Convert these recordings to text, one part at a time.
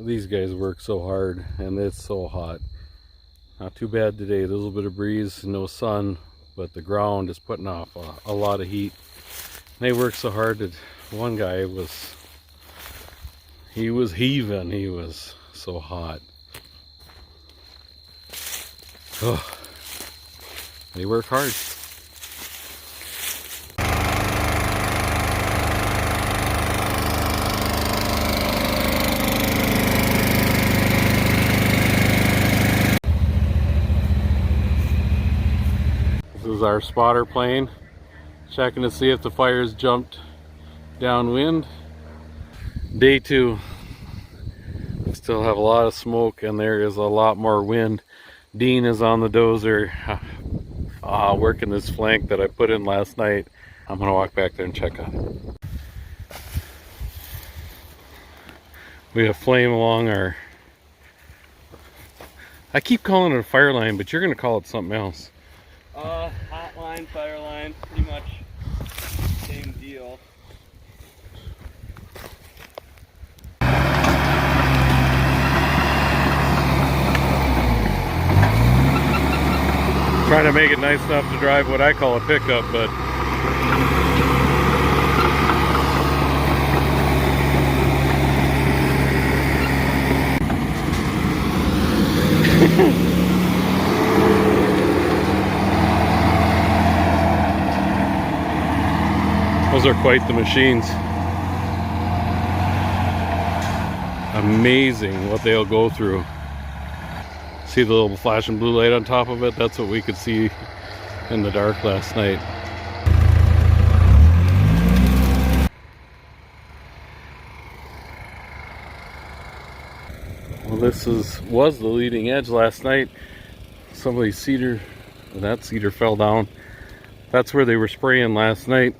These guys work so hard and it's so hot. Not too bad today, a little bit of breeze, no sun, but the ground is putting off a lot of heat. They work so hard that one guy was heaving, he was so hot. Oh, they work hard. This is our spotter plane, checking to see if the fire's jumped downwind. Day 2. We still have a lot of smoke and there is a lot more wind. Dean is on the dozer working this flank that I put in last night. I'm gonna walk back there and check on it. We have flame along our, I keep calling it a fire line, but you're gonna call it something else. Hot line, fire line, pretty much same deal. Trying to make it nice enough to drive what I call a pickup, but those are quite the machines. Amazing what they'll go through. See the little flashing blue light on top of it? That's what we could see in the dark last night. Well, this was the leading edge last night. Somebody's cedar, that cedar fell down. That's where they were spraying last night.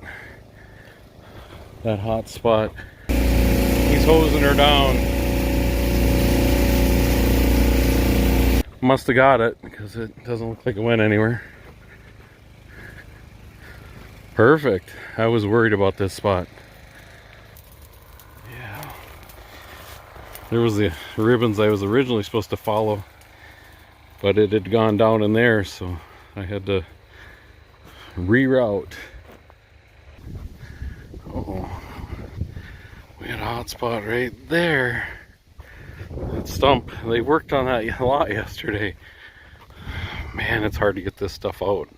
That hot spot. He's hosing her down. Must have got it because it doesn't look like it went anywhere. Perfect. I was worried about this spot. Yeah. There was the ribbons I was originally supposed to follow, but it had gone down in there, so I had to reroute. Uh-oh. We had a hot spot right there. That stump, they worked on that a lot yesterday. Man, it's hard to get this stuff out.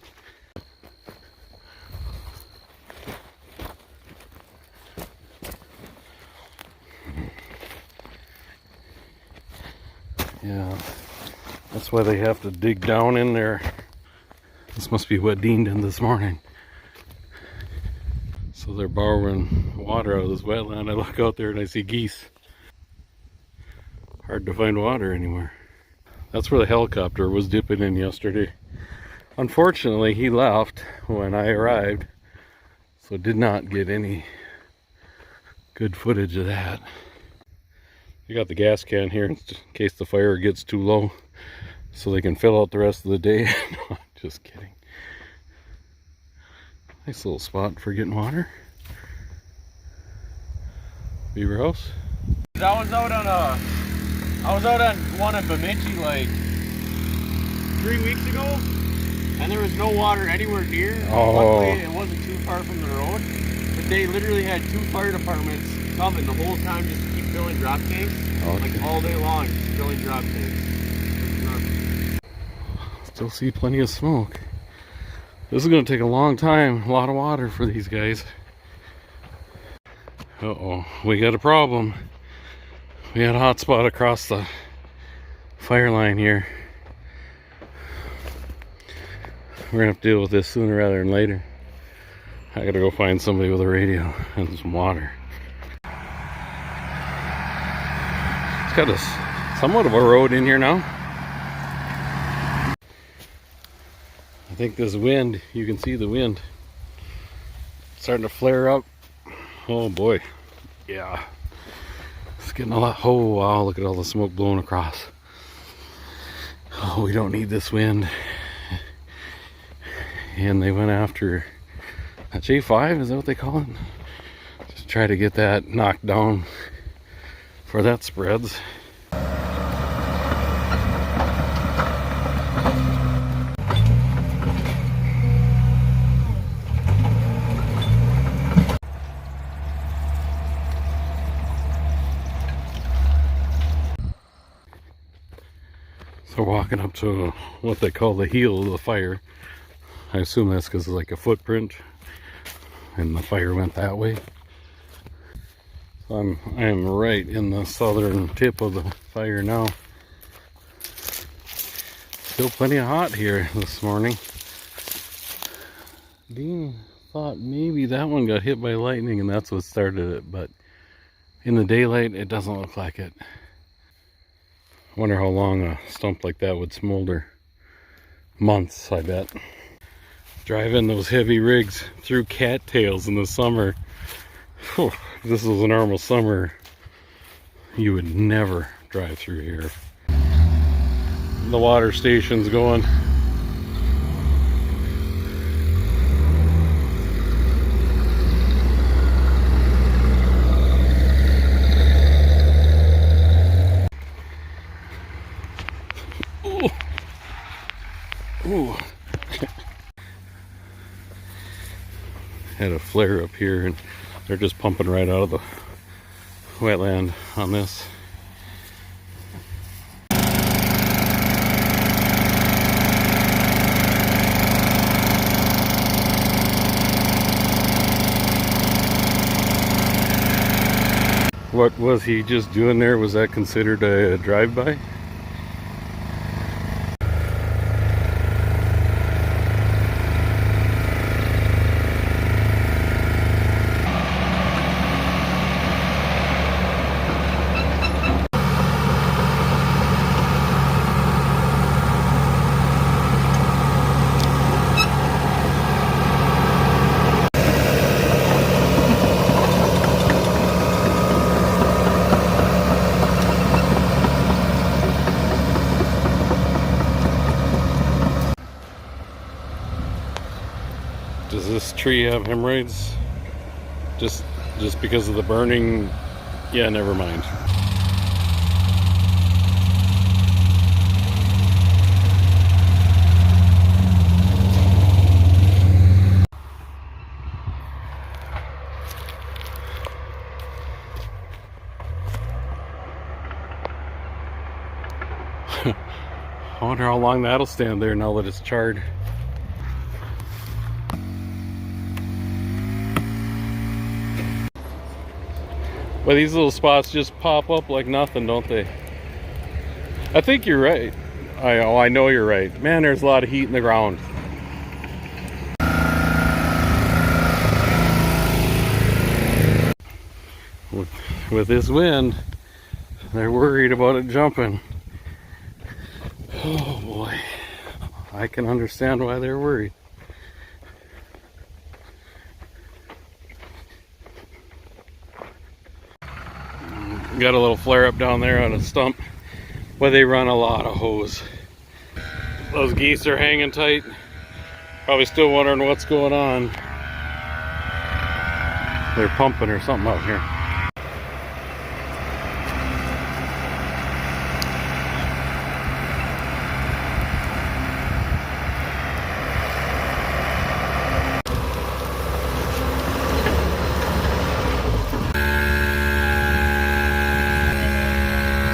Yeah, that's why they have to dig down in there. This must be what Dean did this morning. So they're borrowing water out of this wetland. I look out there and I see geese. Hard to find water anywhere. That's where the helicopter was dipping in yesterday. Unfortunately, he left when I arrived, so did not get any good footage of that. You got the gas can here in case the fire gets too low, so they can fill out the rest of the day. No, just kidding. Nice little spot for getting water. Beaver house. I was out on one in Bemidji like 3 weeks ago, and there was no water anywhere near. Oh. Luckily, it wasn't too far from the road, but they literally had 2 fire departments coming the whole time just to keep filling drop tanks. Okay. Like all day long, just filling drop tanks. Still see plenty of smoke. This is going to take a long time, a lot of water for these guys. Uh-oh, we got a problem. We had a hot spot across the fire line here. We're gonna have to deal with this sooner rather than later. I gotta go find somebody with a radio and some water. It's got somewhat of a road in here now. I think this wind, you can see the wind starting to flare up. Oh boy, yeah. It's getting a lot. Oh wow, look at all the smoke blowing across. Oh, we don't need this wind. And they went after a J5, is that what they call it? Just try to get that knocked down before that spreads. So walking up to what they call the heel of the fire. I assume that's because it's like a footprint and the fire went that way. So I'm right in the southern tip of the fire now. Still plenty of hot here this morning. Dean thought maybe that one got hit by lightning and that's what started it, but in the daylight it doesn't look like it. I wonder how long a stump like that would smolder. Months, I bet. Driving those heavy rigs through cattails in the summer. Whew, if this was a normal summer, you would never drive through here. The water station's going. Ooh. Had a flare up here and they're just pumping right out of the wetland on this. What was he just doing there? Was that considered a drive-by? Does this tree have hemorrhoids? Just because of the burning? Yeah, never mind. I wonder how long that'll stand there now that it's charred. But these little spots just pop up like nothing, don't they? I think you're right. I know you're right. Man, there's a lot of heat in the ground. With this wind, they're worried about it jumping. Oh boy. I can understand why they're worried. Got a little flare up down there on a stump where they run a lot of hose. Those geese are hanging tight. Probably still wondering what's going on. They're pumping or something out here.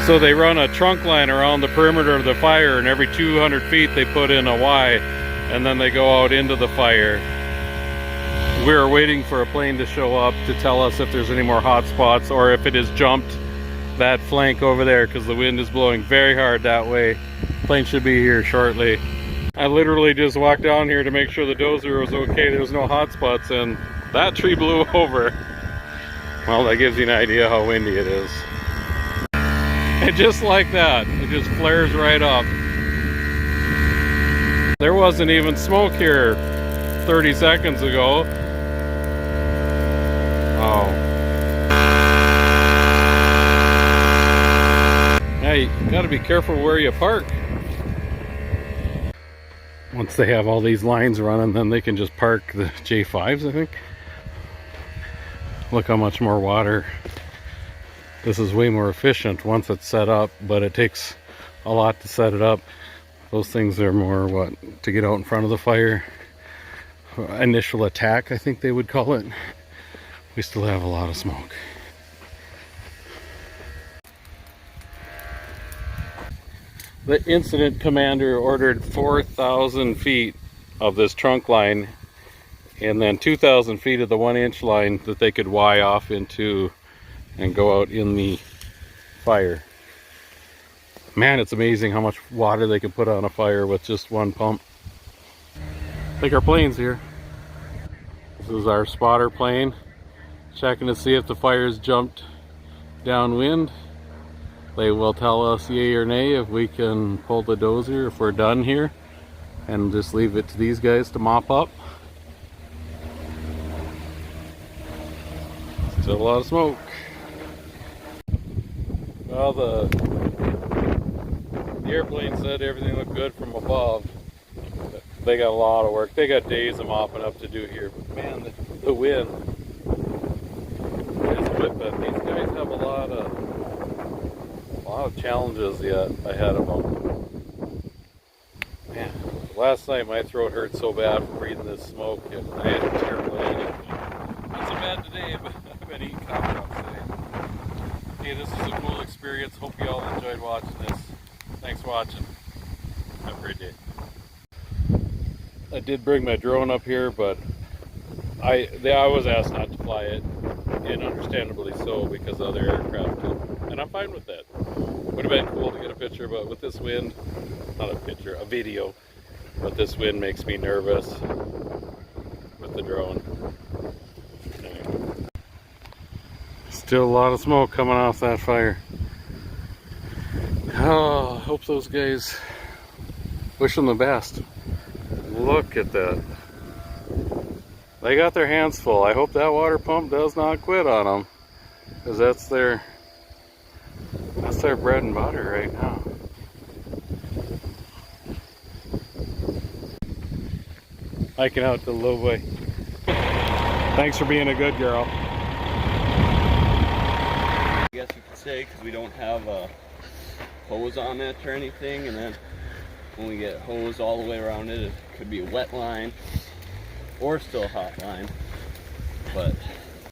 So they run a trunk line around the perimeter of the fire, and every 200 feet they put in a Y, and then they go out into the fire. We're waiting for a plane to show up to tell us if there's any more hot spots or if it has jumped that flank over there, because the wind is blowing very hard that way. Plane should be here shortly. I literally just walked down here to make sure the dozer was okay. There was no hot spots, and that tree blew over. Well, that gives you an idea how windy it is. And just like that, it just flares right up. There wasn't even smoke here 30 seconds ago. Oh. Yeah, you gotta be careful where you park. Once they have all these lines running, then they can just park the J5s, I think. Look how much more water. This is way more efficient once it's set up, but it takes a lot to set it up. Those things are more, what, to get out in front of the fire. Initial attack, I think they would call it. We still have a lot of smoke. The incident commander ordered 4,000 feet of this trunk line and then 2,000 feet of the 1-inch line that they could Y off into and go out in the fire. Man, it's amazing how much water they can put on a fire with just one pump. I think our plane's here. This is our spotter plane, checking to see if the fire's jumped downwind. They will tell us yay or nay if we can pull the dozer if we're done here, and just leave it to these guys to mop up. Still a lot of smoke. Well, the airplane said everything looked good from above. They got a lot of work. They got days of mopping up to do here. But man, the wind is whipping. These guys have a lot of challenges yet ahead of them. Man, last night my throat hurt so bad from breathing this smoke, and I had a terrible headache. Not so bad today, but I've been eating cough drops today. Hey, this is a cool experience. Hope you all enjoyed watching this. Thanks for watching. Have a great day. I did bring my drone up here, but I was asked not to fly it, and understandably so, because other aircraft did. And I'm fine with that. Would have been cool to get a picture, but with this wind, not a picture, a video, but this wind makes me nervous with the drone. Anyway. Still a lot of smoke coming off that fire. Oh, I hope those guys, wish them the best. Look at that. They got their hands full. I hope that water pump does not quit on them, because that's their bread and butter right now. Hiking out to the low boy. Thanks for being a good girl. I guess you could say, because we don't have a hose on it or anything, and then when we get hose all the way around it, it could be a wet line or still a hot line, but